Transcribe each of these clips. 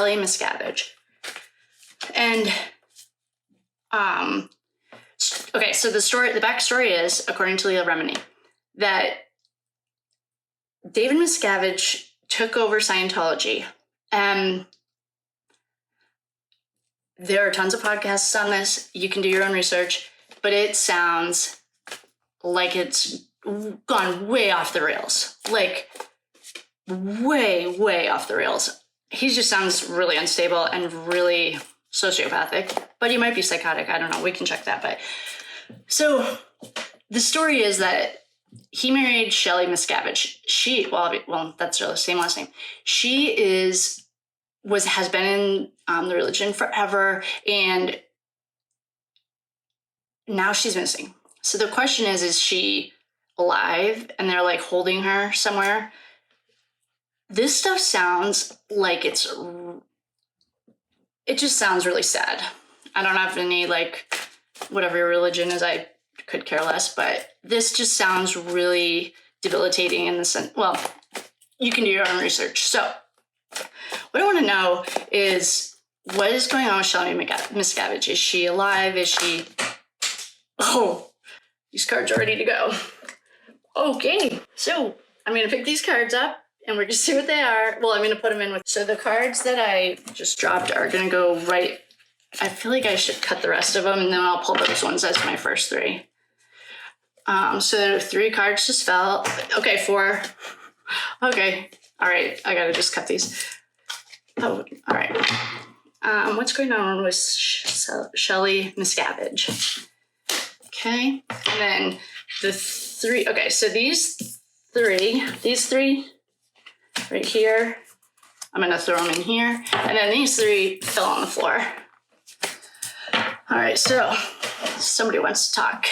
Shelly Miscavige. And, okay, so the backstory is, according to Leah Remini, that David Miscavige took over Scientology. There are tons of podcasts on this. You can do your own research, but it sounds like it's gone way off the rails. Like, way, way off the rails. He just sounds really unstable and really sociopathic, but he might be psychotic. I don't know. We can check that. But so the story is that he married Shelly Miscavige. Well, that's her same last name. She has been in the religion forever, and now she's missing. So the question is she alive? And they're like holding her somewhere. This stuff sounds like it just sounds really sad. I don't have any, like, whatever your religion is, I could care less, but this just sounds really debilitating in the sense, well, you can do your own research. So what I want to know is, what is going on with Shelly Miscavige? Is she alive? Is she... Oh, these cards are ready to go. Okay, so I'm going to pick these cards up and we're going to see what they are. Well, I'm going to put them in with... So the cards that I just dropped are going to go right... I feel like I should cut the rest of them, and then I'll pull those ones as my first three. So 3 cards just fell. Okay, 4. Okay, all right. I got to just cut these. Oh, all right. What's going on with Shelly Miscavige? Okay, and then the 3. Okay, so these three right here, I'm gonna throw them in here, and then these 3 fell on the floor. All right, so somebody wants to talk.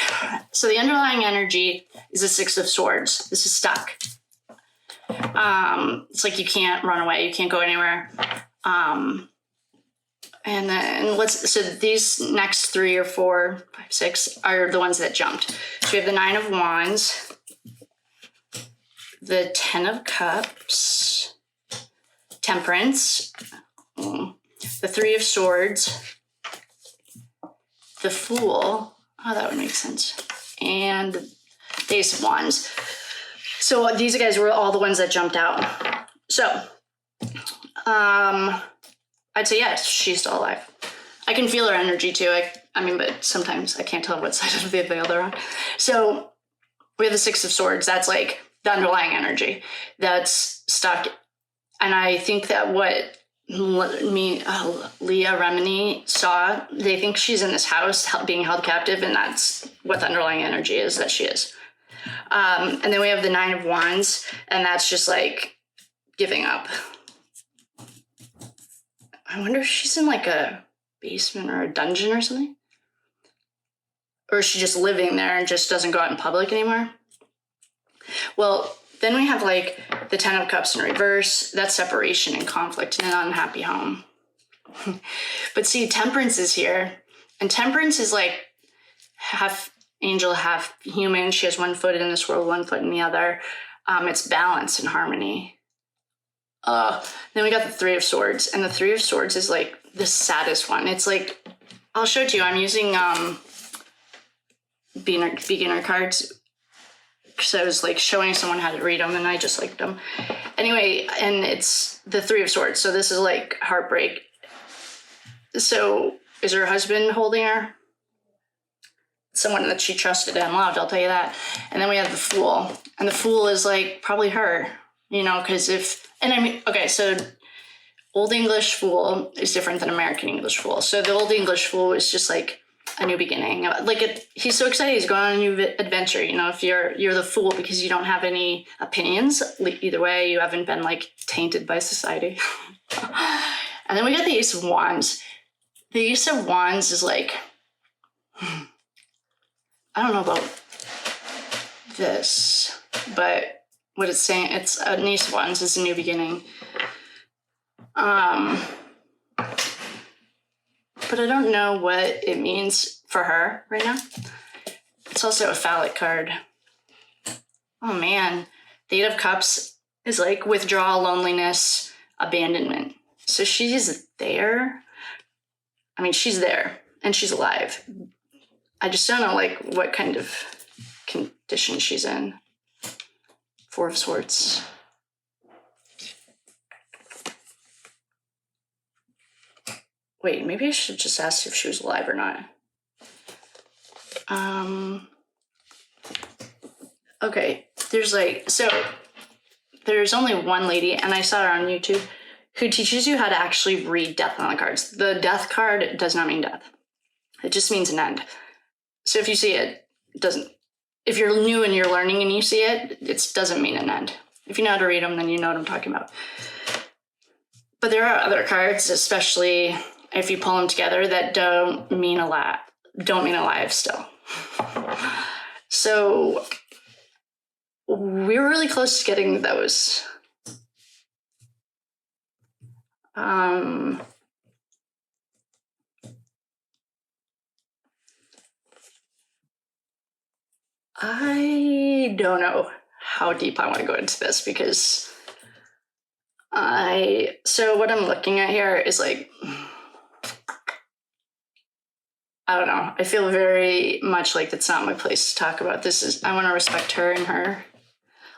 So the underlying energy is the 6 of Swords. This is stuck. It's like you can't run away, you can't go anywhere. And then so these next 3 or 4, 5, 6 are the ones that jumped. So we have the 9 of Wands, the 10 of Cups, Temperance, the 3 of Swords, the Fool. Oh, that would make sense. And the Ace of Wands. So these guys were all the ones that jumped out. So, I'd say yes, she's still alive. I can feel her energy too. But sometimes I can't tell what side of the veil they're on. So we have the 6 of Swords. That's like the underlying energy that's stuck. And I think that what Leah Remini saw, they think she's in this house being held captive, and that's what the underlying energy is that she is. And then we have the 9 of Wands, and that's just like giving up. I wonder if she's in like a basement or a dungeon or something. Or is she just living there and just doesn't go out in public anymore? Well, then we have like the 10 of Cups in reverse. That's separation and conflict in an unhappy home. But see, Temperance is here. And Temperance is like half angel, half human. She has 1 foot in this world, 1 foot in the other. It's balance and harmony. Then we got the 3 of Swords, and the 3 of Swords is like the saddest one. It's like, I'll show it to you. I'm using beginner cards because I was like showing someone how to read them, and I just liked them. Anyway, and it's the 3 of Swords. So this is like heartbreak. So is her husband holding her? Someone that she trusted and loved, I'll tell you that. And then we have the Fool, and the Fool is like probably her, because so Old English Fool is different than American English Fool. So the Old English Fool is just like a new beginning. He's so excited. He's going on a new adventure. If you're the Fool because you don't have any opinions, either way, you haven't been like tainted by society. And then we got the Ace of Wands. The Ace of Wands is like, I don't know about this, but what it's saying, it's an Ace of Wands, it's a new beginning. But I don't know what it means for her right now. It's also a phallic card. Oh man, the 8 of Cups is like withdrawal, loneliness, abandonment. So she's there. I mean, she's there and she's alive. I just don't know, like, what kind of condition she's in. Four of Swords. Wait, maybe I should just ask if she was alive or not. Okay, there's only one lady, and I saw her on YouTube, who teaches you how to actually read death on the cards. The death card does not mean death. It just means an end. So if you see it, it doesn't. If you're new and you're learning and you see it, it doesn't mean an end. If you know how to read them, then you know what I'm talking about. But there are other cards, especially if you pull them together, that don't mean alive still. So we were really close to getting those. I don't know how deep I want to go into this, because so what I'm looking at here is like, I don't know. I feel very much like it's not my place to talk about this. I want to respect her and her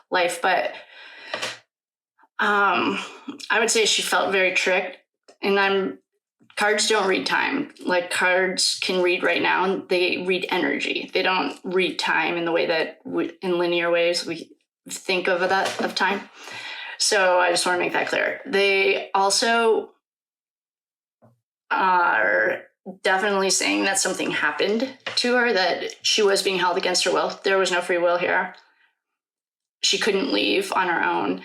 life, but I would say she felt very tricked. And cards don't read time. Like, cards can read right now. They read energy. They don't read time in the way that in linear ways we think of time. So I just want to make that clear. They also are definitely saying that something happened to her, that she was being held against her will. There was no free will here. She couldn't leave on her own.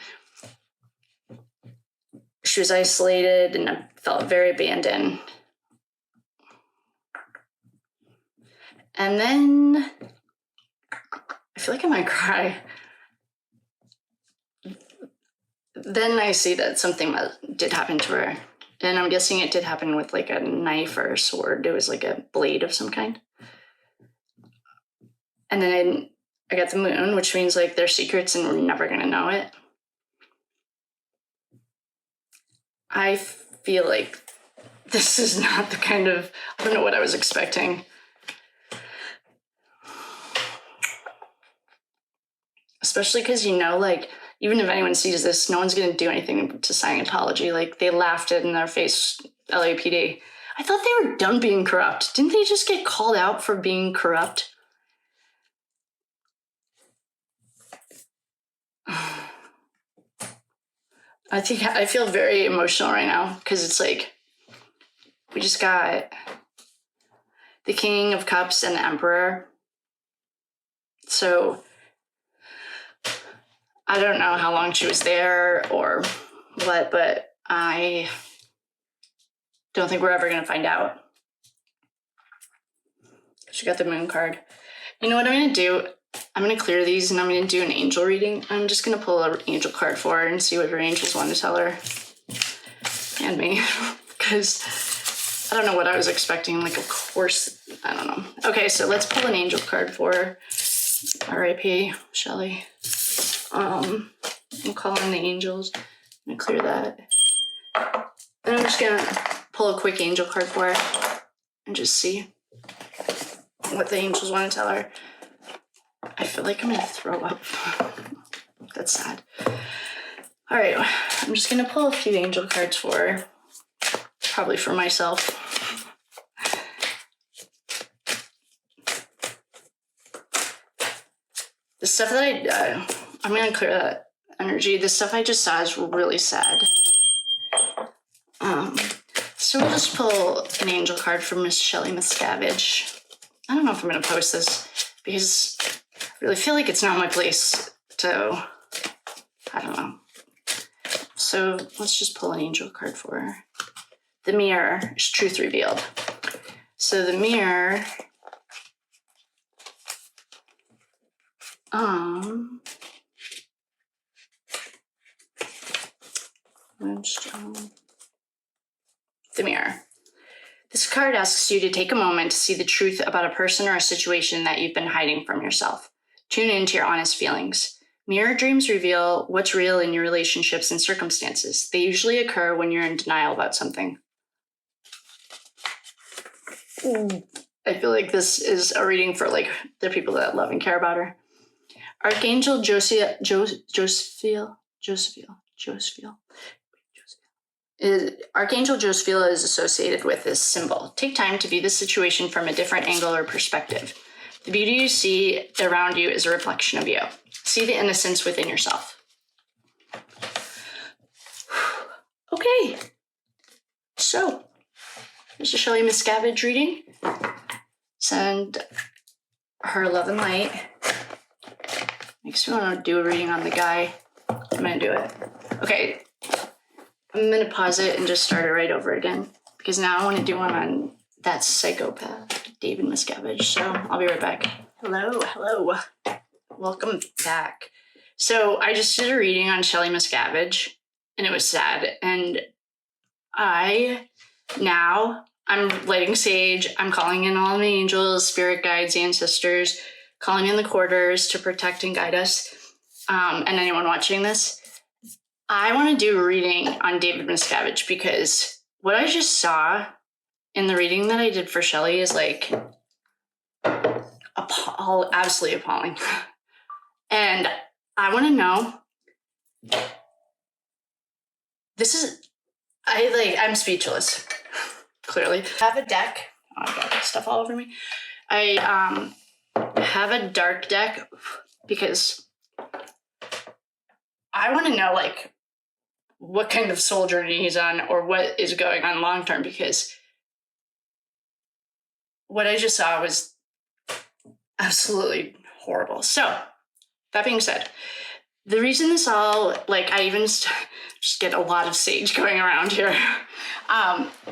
She was isolated and felt very abandoned. And then I feel like I might cry. Then I see that something did happen to her. And I'm guessing it did happen with like a knife or a sword. It was like a blade of some kind. And then I got the moon, which means like they're secrets and we're never going to know it. I feel like this is not the kind of, I don't know what I was expecting. Especially because, like, even if anyone sees this, no one's going to do anything to Scientology. Like, they laughed it in their face, LAPD. I thought they were done being corrupt. Didn't they just get called out for being corrupt? I feel very emotional right now, because it's like, we just got the King of Cups and the Emperor. So I don't know how long she was there or what, but I don't think we're ever going to find out. She got the moon card. You know what I'm going to do? I'm going to clear these and I'm going to do an angel reading. I'm just going to pull an angel card for her and see what her angels want to tell her and me, because I don't know what I was expecting. Like, of course, I don't know. Okay, so let's pull an angel card for her. R.I.P. Shelly. I'm calling the angels. I'm going to clear that. And I'm just going to pull a quick angel card for her and just see what the angels want to tell her. I feel like I'm going to throw up. That's sad. All right, I'm just going to pull a few angel cards for her. Probably for myself. The stuff that I'm going to clear that energy. The stuff I just saw is really sad. So we'll just pull an angel card from Miss Shelly Miscavige. I don't know if I'm going to post this because I really feel like it's not my place to, I don't know. So let's just pull an angel card for her. The Mirror is truth revealed. So the Mirror, the Mirror. This card asks you to take a moment to see the truth about a person or a situation that you've been hiding from yourself. Tune into your honest feelings. Mirror dreams reveal what's real in your relationships and circumstances. They usually occur when you're in denial about something. Ooh. I feel like this is a reading for like the people that love and care about her. Archangel Josephiel Archangel Josephiel is associated with this symbol. Take time to view this situation from a different angle or perspective. The beauty you see around you is a reflection of you. See the innocence within yourself. Okay. So, there's a Shelly Miscavige reading. Send her love and light. Makes me want to do a reading on the guy. I'm going to do it. Okay. I'm going to pause it and just start it right over again. Because now I want to do one on that psychopath, David Miscavige. So I'll be right back. Hello. Welcome back. So I just did a reading on Shelly Miscavige. And it was sad. And I'm lighting sage. I'm calling in all the angels, spirit guides, ancestors, calling in the quarters to protect and guide us. And anyone watching this, I want to do a reading on David Miscavige because what I just saw in the reading that I did for Shelly is like absolutely appalling. And I want to know. I'm speechless. Clearly. I have a deck. Oh, I got stuff all over me. I have a dark deck because I want to know like what kind of soul journey he's on or what is going on long term, because what I just saw was absolutely horrible. So that being said, the reason this all, like, I even just get a lot of sage going around here.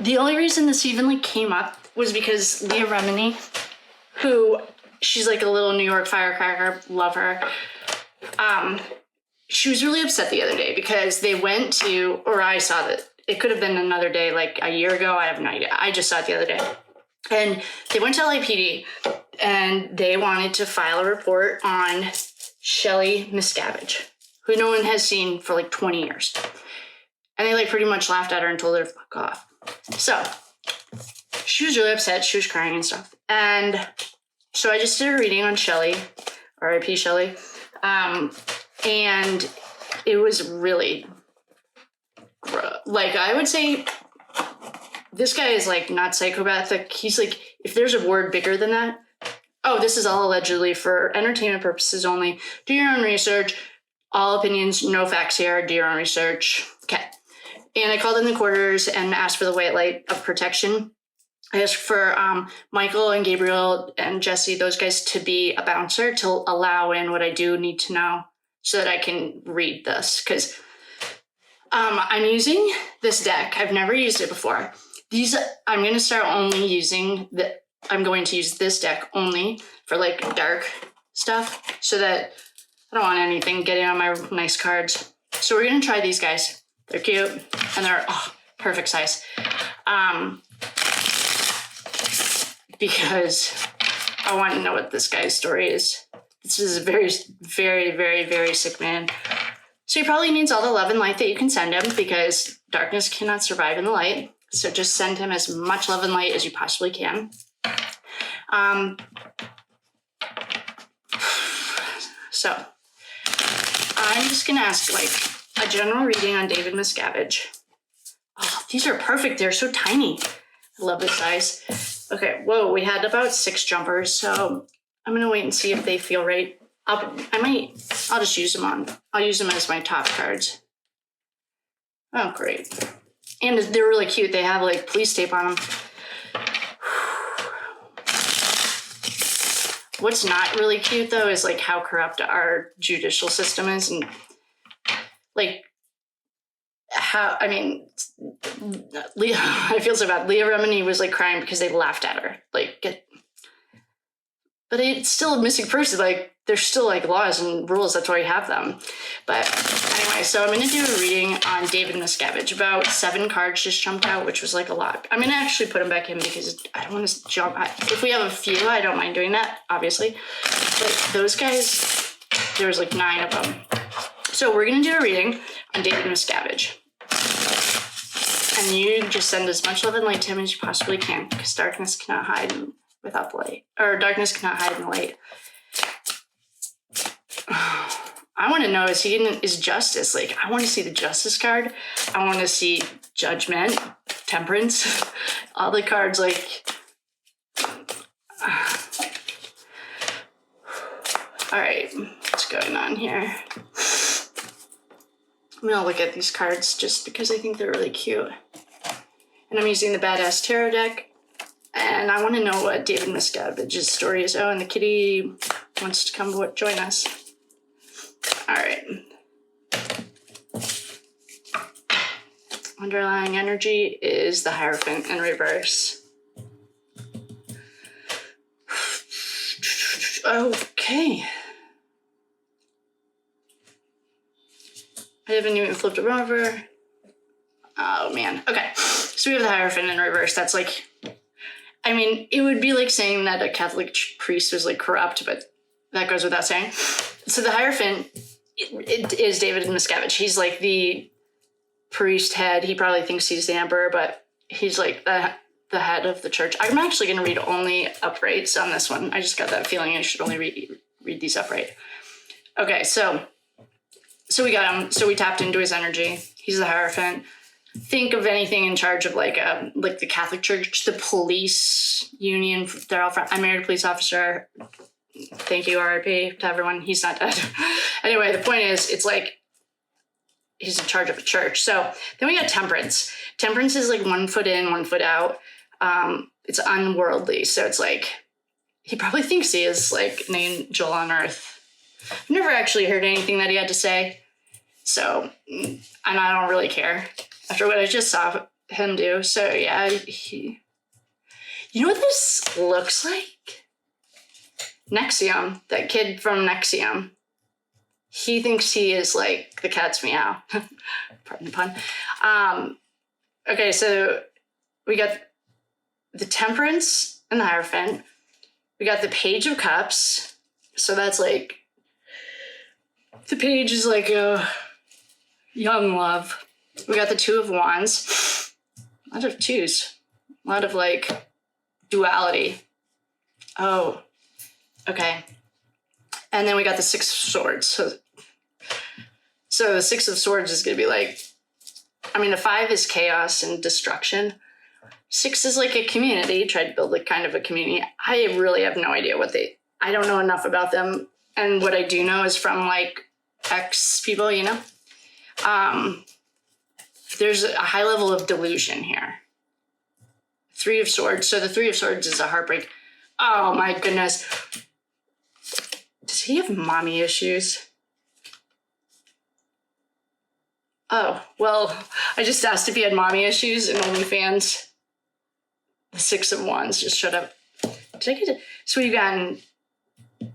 The only reason this even like came up was because Leah Remini, who she's like a little New York firecracker, love her. She was really upset the other day because they went to, or I saw that it could have been another day, like a year ago. I have no idea. I just saw it the other day. And they went to LAPD and they wanted to file a report on Shelly Miscavige, who no one has seen for like 20 years. And they like pretty much laughed at her and told her to fuck off. So she was really upset. She was crying and stuff. And so I just did a reading on Shelly, R.I.P. Shelly. And it was really, like, I would say this guy is like not psychopathic. He's like, if there's a word bigger than that, oh, this is all allegedly for entertainment purposes only. Do your own research. All opinions, no facts here. Do your own research. Okay. And I called in the quarters and asked for the white light of protection. I asked for Michael and Gabriel and Jesse, those guys, to be a bouncer to allow in what I do need to know so that I can read this. Because I'm using this deck. I've never used it before. I'm going to start only using I'm going to use this deck only for like dark stuff so that I don't want anything getting on my nice cards. So we're going to try these guys. They're cute and they're perfect size. Because I want to know what this guy's story is. This is a very, very, very, very sick man. So he probably needs all the love and light that you can send him because darkness cannot survive in the light. So just send him as much love and light as you possibly can. So I'm just going to ask like a general reading on David Miscavige. Oh, these are perfect. They're so tiny. I love this size. Okay, whoa, we had about 6 jumpers, so I'm going to wait and see if they feel right. I'll just use them I'll use them as my top cards. Oh, great. And they're really cute. They have like police tape on them. What's not really cute though is like how corrupt our judicial system is, and like how, I mean, I feel so bad. Leah Remini was like crying because they laughed at her. But it's still a missing person. Like there's still like laws and rules. That's why you have them. But anyway, so I'm going to do a reading on David Miscavige. About 7 cards just jumped out, which was like a lot. I'm going to actually put them back in because I don't want to jump. If we have a few, I don't mind doing that, obviously. But those guys, There was like 9 of them. So we're going to do a reading on David Miscavige. And you just send as much love and light to him as you possibly can, because darkness cannot hide without the light. Or darkness cannot hide in the light. I want to know, is justice? Like, I want to see the justice card. I want to see judgment, temperance, all the cards, like... All right, what's going on here? I'm gonna look at these cards just because I think they're really cute. And I'm using the Badass Tarot deck. And I want to know what David Miscavige's story is. Oh, and the kitty wants to come join us. All right. Underlying energy is the Hierophant in reverse. Okay. I haven't even flipped it over. Oh, man. Okay. So we have the Hierophant in reverse. That's like, I mean, it would be like saying that a Catholic priest was like corrupt, but that goes without saying. So the Hierophant, it is David Miscavige. He's like the priest head. He probably thinks he's the emperor, but he's like the head of the church. I'm actually going to read only uprights on this one. I just got that feeling I should only read these upright. Okay, so we got him. So we tapped into his energy. He's the Hierophant. Think of anything in charge of like the Catholic Church, the police union. They're all from. I married a police officer. Thank you, RIP to everyone. He's not dead. Anyway, the point is, it's like he's in charge of a church. So then we got Temperance. Temperance is like 1 foot in, 1 foot out. It's unworldly. So it's like he probably thinks he is like an angel on earth. I've never actually heard anything that he had to say. So, and I don't really care after what I just saw him do. So yeah, you know what this looks like? Nexium, that kid from Nexium. He thinks he is like the cat's meow. Pardon the pun. Okay, so we got the Temperance and the Hierophant. We got the Page of Cups. So that's like, the Page is like a young love. We got the Two of Wands. A lot of twos. A lot of like duality. Oh, okay. And then we got the Six of Swords. So the Six of Swords is going to be like, I mean, a 5 is chaos and destruction. 6 is like a community. Tried to build like kind of a community. I really have no idea I don't know enough about them. And what I do know is from like ex people, you know? There's a high level of delusion here. 3 of Swords. So the 3 of Swords is a heartbreak. Oh my goodness. Does he have mommy issues? Oh, well, I just asked if he had mommy issues in OnlyFans. The 6 of Wands just showed up. Did I get it? So we've gotten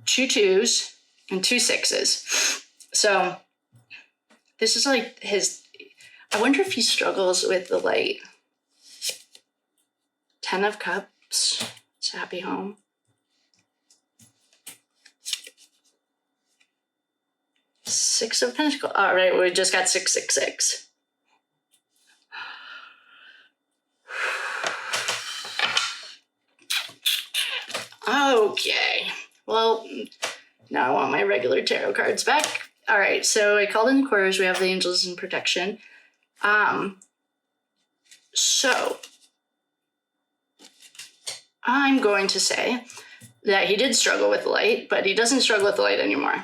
2 2s and 2 6s. So this is like I wonder if he struggles with the light. 10 of Cups. It's a happy home. Six of Pentacles. All right, we just got 666. Okay. Well, now I want my regular tarot cards back. All right, so I called in the quarters. We have the angels in protection. So I'm going to say that he did struggle with the light, but he doesn't struggle with the light anymore.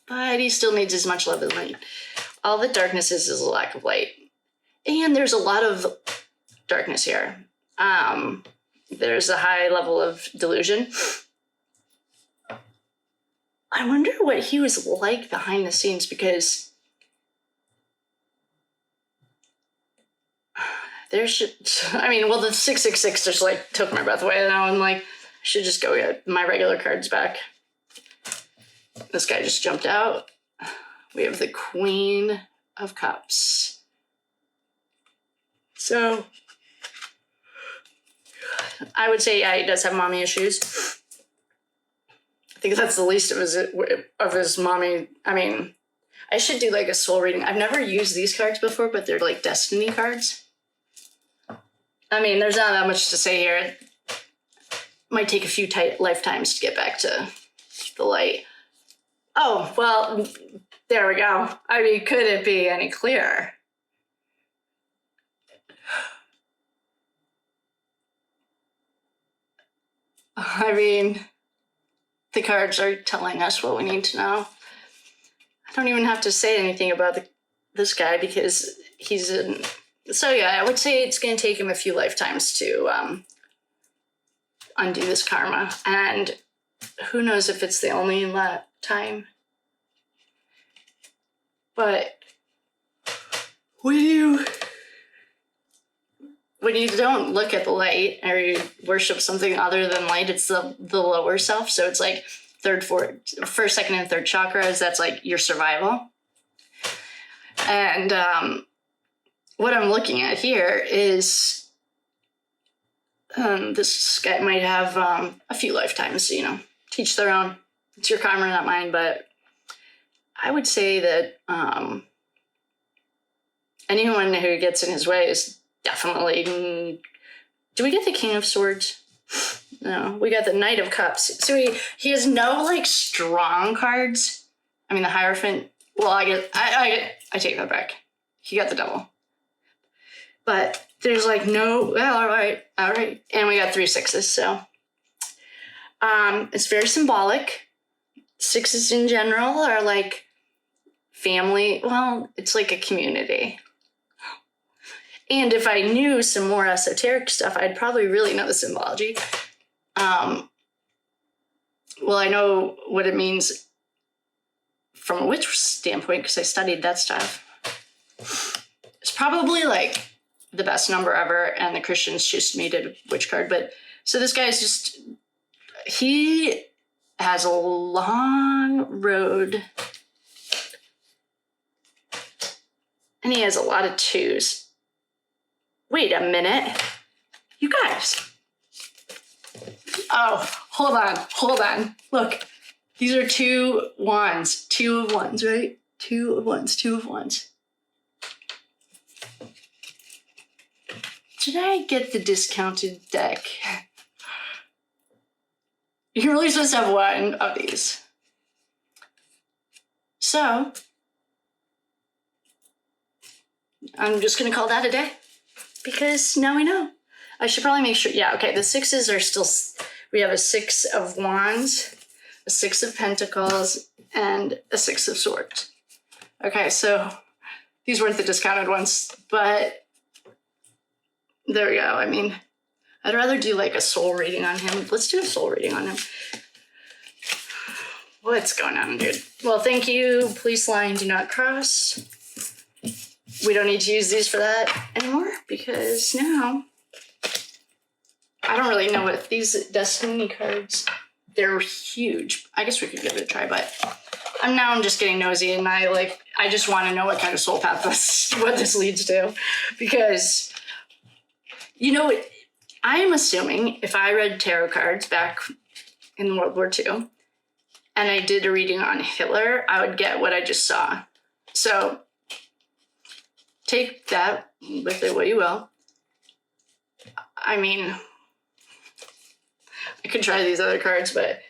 But he still needs as much love as light. All the darkness is a lack of light. And there's a lot of darkness here. There's a high level of delusion. I wonder what he was like behind the scenes, because the 666 just like took my breath away. Now I'm like, I should just go get my regular cards back. This guy just jumped out. We have the Queen of Cups. So I would say, yeah, he does have mommy issues. I think that's the least of his mommy. I mean, I should do like a soul reading. I've never used these cards before, but they're like destiny cards. I mean, there's not that much to say here. Might take a few lifetimes to get back to the light. Oh, well, there we go. I mean, could it be any clearer? I mean, the cards are telling us what we need to know. I don't even have to say anything about this guy because he's in... So yeah, I would say it's going to take him a few lifetimes to undo this karma. And who knows if it's the only time. But when you don't look at the light or you worship something other than light, it's the lower self. So it's like first, second, and third chakras. That's like your survival. And what I'm looking at here is this guy might have a few lifetimes, teach their own. It's your karma, not mine. But I would say that anyone who gets in his way is definitely... Do we get the King of Swords? No, we got the Knight of Cups. So he has no like strong cards. I mean, the Hierophant. Well, I take that back. He got the Devil. But there's like no... Well, all right. And we got 3 sixes, so... it's very symbolic. 6s in general are like family. Well, it's like a community. And if I knew some more esoteric stuff, I'd probably really know the symbology. Well, I know what it means from a witch standpoint because I studied that stuff. It's probably like the best number ever, and the Christians just made it a witch card. But so this guy's just... He has a long road. And he has a lot of 2s. Wait a minute. You guys. Oh, hold on. Look, these are 2 wands. 2 of wands, right? 2 of wands. Did I get the discounted deck? You're really supposed to have 1 of these. So, I'm just going to call that a day. Because now we know. I should probably make sure... Yeah, okay, the 6s are still... We have a 6 of wands, a 6 of pentacles, and a 6 of swords. Okay, so these weren't the discounted ones, but there we go. I mean, I'd rather do like a soul reading on him. Let's do a soul reading on him. What's going on, dude? Well, thank you. Police line, do not cross. We don't need to use these for that anymore because now I don't really know what these destiny cards, they're huge. I guess we could give it a try, but I'm just getting nosy and I just want to know what kind of soul path what this leads to because, I am assuming if I read tarot cards back in World War II and I did a reading on Hitler, I would get what I just saw. So take that with it what you will. I mean, I could try these other cards, but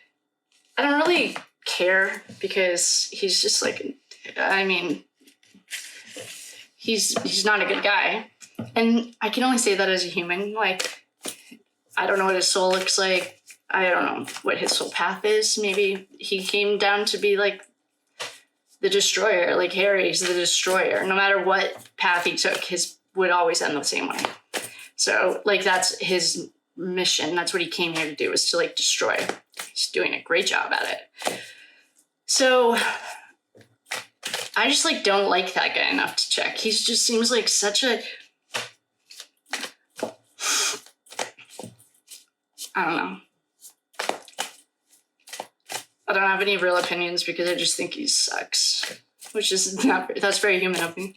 I don't really care because he's just like, I mean, he's not a good guy. And I can only say that as a human. Like, I don't know what his soul looks like. I don't know what his soul path is. Maybe he came down to be like the destroyer, like Harry's the destroyer. No matter what path he took, his would always end the same way. So, like, that's his mission. That's what he came here to do, is to, like, destroy. He's doing a great job at it. So, I just, like, don't like that guy enough to check. He just seems like such a... I don't know. I don't have any real opinions because I just think he sucks. Which is not... That's very human of me.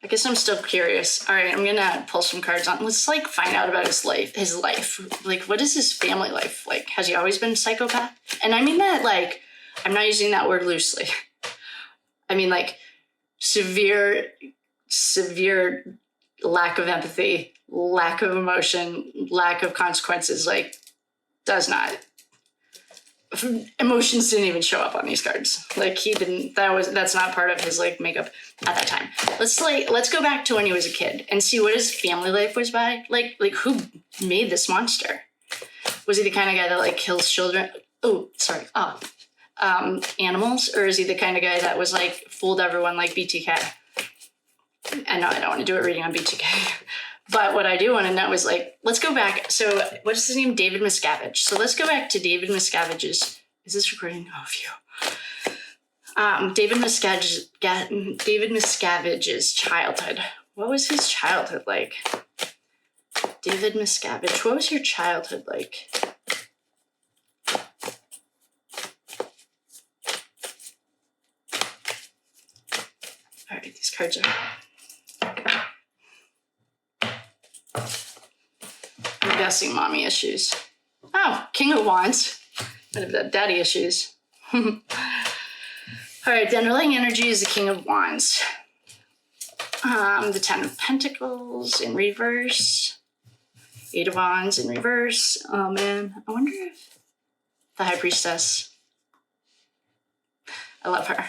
I guess I'm still curious. All right, I'm gonna pull some cards on. Let's like find out about his life. Like, what is his family life like? Has he always been a psychopath? And I mean that like, I'm not using that word loosely. I mean like severe lack of empathy, lack of emotion, lack of consequences. Like, does not. Emotions didn't even show up on these cards. Like he didn't. That's not part of his like makeup at that time. Let's go back to when he was a kid and see what his family life was like who made this monster. Was he the kind of guy that like kills children? Oh, sorry. Animals, or is he the kind of guy that was like fooled everyone like BTK? And no, I don't want to do a reading on BTK. But what I do want to know is like, let's go back. So what's his name? David Miscavige. So let's go back to David Miscavige's. Is this recording? Oh, phew. David Miscavige's childhood. What was his childhood like? David Miscavige, what was your childhood like? All right, these cards are... I'm guessing mommy issues. Oh, King of Wands. Might have had daddy issues. All right, the underlying energy is the King of Wands. The Ten of Pentacles in reverse. Eight of Wands in reverse. Oh man, I wonder if the High Priestess. I love her.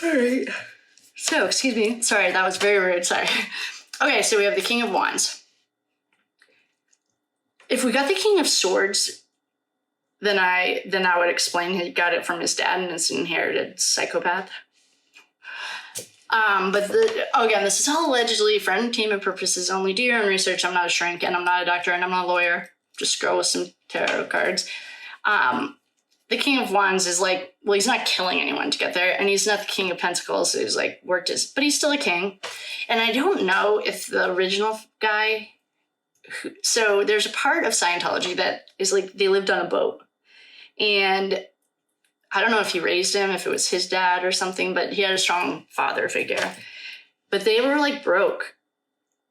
All right. So, excuse me. Sorry, that was very rude. Sorry. Okay, so we have the King of Wands. If we got the King of Swords, then I would explain he got it from his dad and it's an inherited psychopath. But again, this is all allegedly for entertainment purposes only. Do your own research. I'm not a shrink and I'm not a doctor and I'm not a lawyer. Just a girl with some tarot cards. The King of Wands is like, well, he's not killing anyone to get there, and he's not the King of Pentacles who's like worked his, but he's still a king. And I don't know if the original guy, so there's a part of Scientology that is like, they lived on a boat. And I don't know if he raised him, if it was his dad or something, but he had a strong father figure. But they were like broke.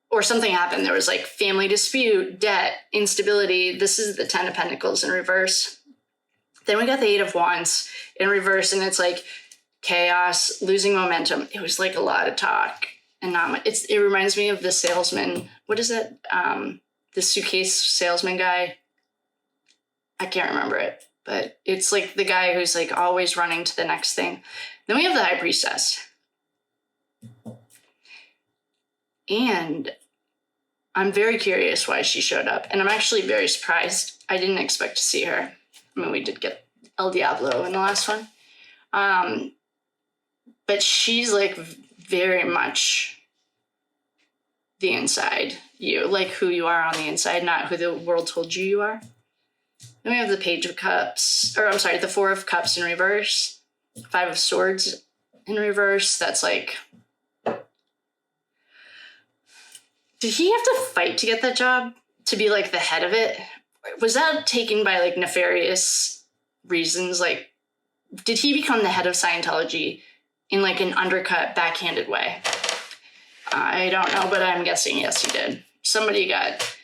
Or something happened. There was like family dispute, debt, instability. This is the Ten of Pentacles in reverse. Then we got the Eight of Wands in reverse, and it's like chaos, losing momentum. It was like a lot of talk and not much. It reminds me of the salesman. What is it? The suitcase salesman guy. I can't remember it, but it's like the guy who's like always running to the next thing. Then we have the High Priestess. And I'm very curious why she showed up. And I'm actually very surprised. I didn't expect to see her. I mean, we did get El Diablo in the last one. But she's like very much the inside you, like who you are on the inside, not who the world told you are. Then we have the Page of Cups, or I'm sorry, the Four of Cups in reverse, Five of Swords in reverse. That's like, did he have to fight to get that job? To be like the head of it? Was that taken by like nefarious reasons? Like, did he become the head of Scientology in like an undercut, backhanded way? I don't know, but I'm guessing yes, he did. Somebody got,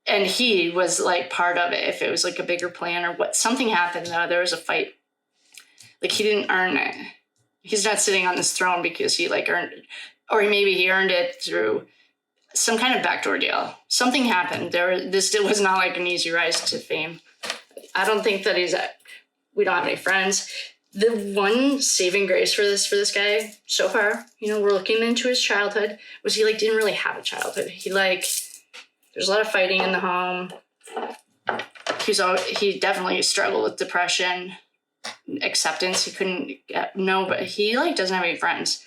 and he was like part of it. If it was like a bigger plan or what, something happened though. There was a fight. Like he didn't earn it. He's not sitting on this throne because he like earned it, or maybe he earned it through some kind of backdoor deal. Something happened. This was not like an easy rise to fame. I don't think that we don't have any friends. The one saving grace for this guy so far, you know, we're looking into his childhood, was he like didn't really have a childhood. He like, there's a lot of fighting in the home. He definitely struggled with depression, acceptance. He couldn't get, no, but he like doesn't have any friends.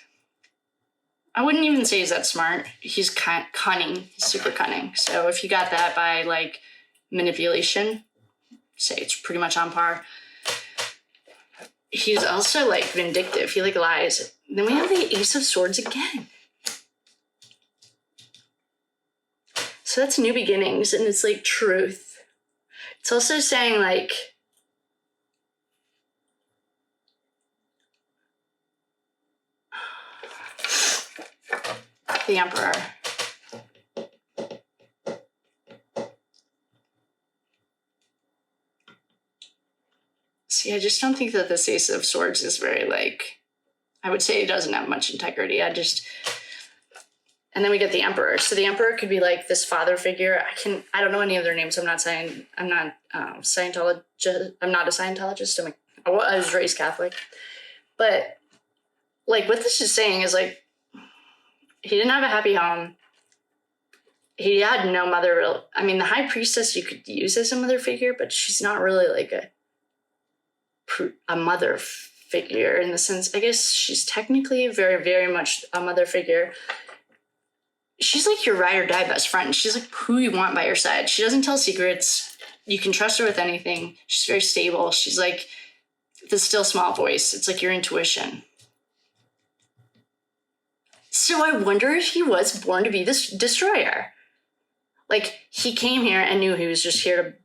I wouldn't even say he's that smart. He's cunning. He's super cunning. So if you got that by like manipulation, say it's pretty much on par. He's also like vindictive. He like lies. Then we have the Ace of Swords again. So that's new beginnings, and it's like truth. It's also saying like, the Emperor. See, I just don't think that this Ace of Swords is very like, I would say he doesn't have much integrity. And then we get the Emperor. So the Emperor could be like this father figure. I don't know any of their names. I'm not Scientologist. I'm not a Scientologist. I was raised Catholic. But like what this is saying is like, he didn't have a happy home. He had no mother. I mean, the High Priestess you could use as a mother figure, but she's not really like a mother figure in the sense, I guess she's technically very, very much a mother figure. She's like your ride or die best friend. She's like who you want by your side. She doesn't tell secrets. You can trust her with anything. She's very stable. She's like the still small voice. It's like your intuition. So I wonder if he was born to be this destroyer. Like he came here and knew he was just here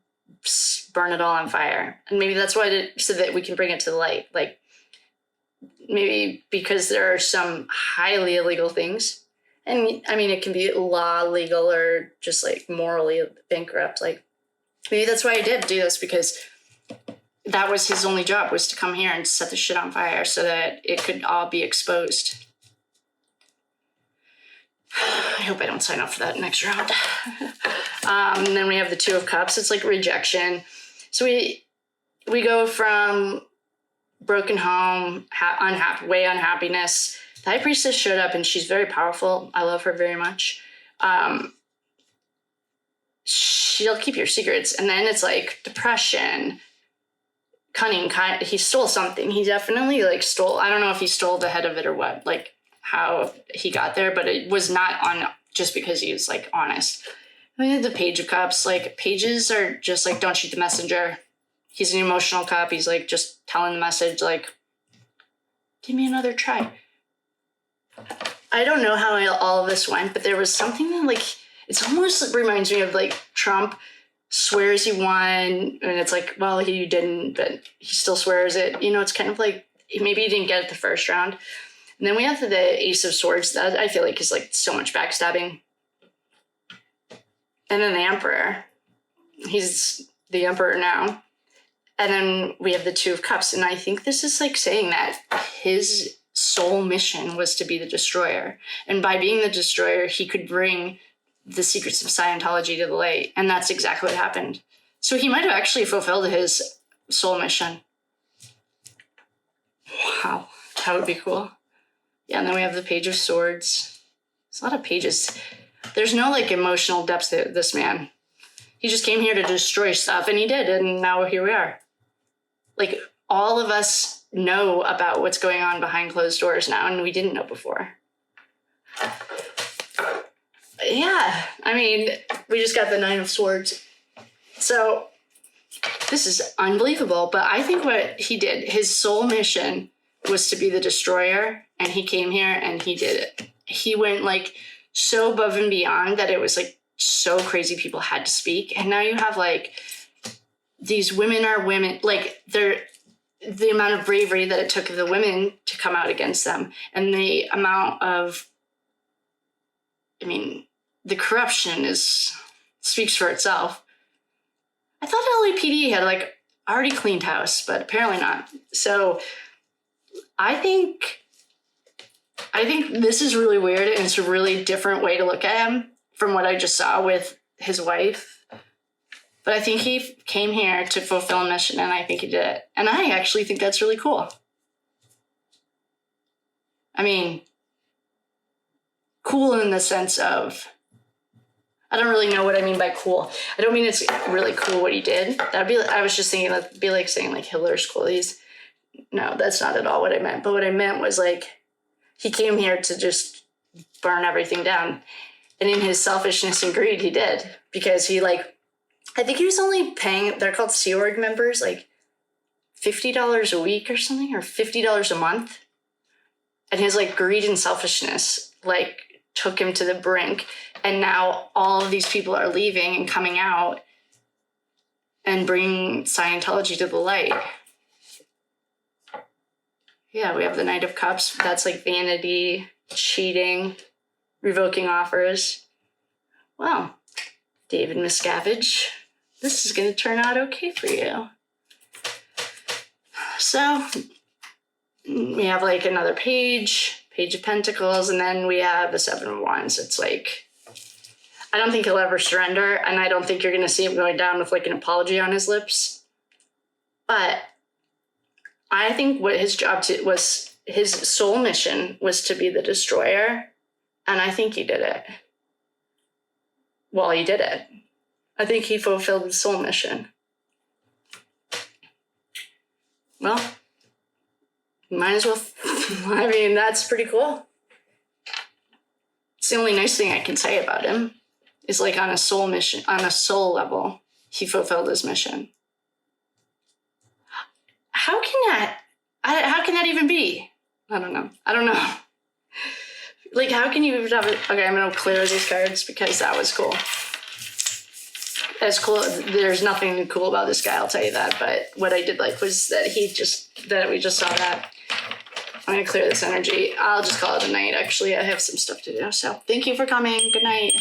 to burn it all on fire. And maybe that's why so that we can bring it to the light. Like maybe because there are some highly illegal things. And I mean, it can be law, legal, or just like morally bankrupt. Like maybe that's why he did do this, because that was his only job, was to come here and set the shit on fire so that it could all be exposed. I hope I don't sign up for that next round. And then we have the Two of Cups. It's like rejection. So we go from broken home, unhappiness. The High Priestess showed up and she's very powerful. I love her very much. She'll keep your secrets. And then it's like depression, cunning. He stole something. He definitely like stole. I don't know if he stole the head of it or what, like how he got there, but it was not on just because he was like honest. I mean, the Page of Cups, like pages are just like, don't shoot the messenger. He's an emotional cup. He's like just telling the message, like, give me another try. I don't know how all of this went, but there was something that like, it's almost reminds me of like Trump swears he won. And it's like, well, he didn't, but he still swears it. You know, it's kind of like, maybe he didn't get it the first round. And then we have the Ace of Swords. That I feel like is like so much backstabbing. And then the Emperor. He's the Emperor now. And then we have the Two of Cups. And I think this is like saying that his sole mission was to be the destroyer. And by being the destroyer, he could bring the secrets of Scientology to the light. And that's exactly what happened. So he might have actually fulfilled his sole mission. Wow, that would be cool. Yeah, and then we have the Page of Swords. It's a lot of pages. There's no like emotional depth to this man. He just came here to destroy stuff, and he did, and now here we are. Like, all of us know about what's going on behind closed doors now, and we didn't know before. Yeah, I mean, we just got the Nine of Swords. So, this is unbelievable, but I think what he did, his sole mission was to be the destroyer, and he came here and he did it. He went like so above and beyond that it was like so crazy people had to speak. And now you have like these women are women, like the amount of bravery that it took the women to come out against them, and the amount of, I mean, the corruption speaks for itself. I thought LAPD had like already cleaned house, but apparently not. So I think this is really weird, and it's a really different way to look at him from what I just saw with his wife. But I think he came here to fulfill a mission, and I think he did it. And I actually think that's really cool. I mean, cool in the sense of, I don't really know what I mean by cool. I don't mean it's really cool what he did. I was just thinking that'd be like saying like Hitler's cool. No, that's not at all what I meant. But what I meant was like, he came here to just burn everything down. And in his selfishness and greed, he did. Because he like, I think he was only paying, they're called Sea Org members, like $50 a week or something, or $50 a month. And his like greed and selfishness like took him to the brink. And now all of these people are leaving and coming out. and bring Scientology to the light. Yeah, we have the Knight of Cups. That's like vanity, cheating, revoking offers. Wow, David Miscavige, this is going to turn out okay for you. So we have like another Page of Pentacles, and then we have a Seven of Wands. It's like, I don't think he'll ever surrender, and I don't think you're going to see him going down with like an apology on his lips. But I think what his job was, his soul mission was to be the destroyer, and I think he did it. Well, he did it. I think he fulfilled his soul mission. Well, might as well. I mean, that's pretty cool. It's the only nice thing I can say about him is like on a soul mission, on a soul level, he fulfilled his mission. How can that even be? I don't know. Like, how can you have it? Okay, I'm going to clear these cards because that was cool. That's cool. There's nothing cool about this guy, I'll tell you that. But what I did like was that we just saw that. I'm going to clear this energy. I'll just call it a night. Actually, I have some stuff to do. So thank you for coming. Good night.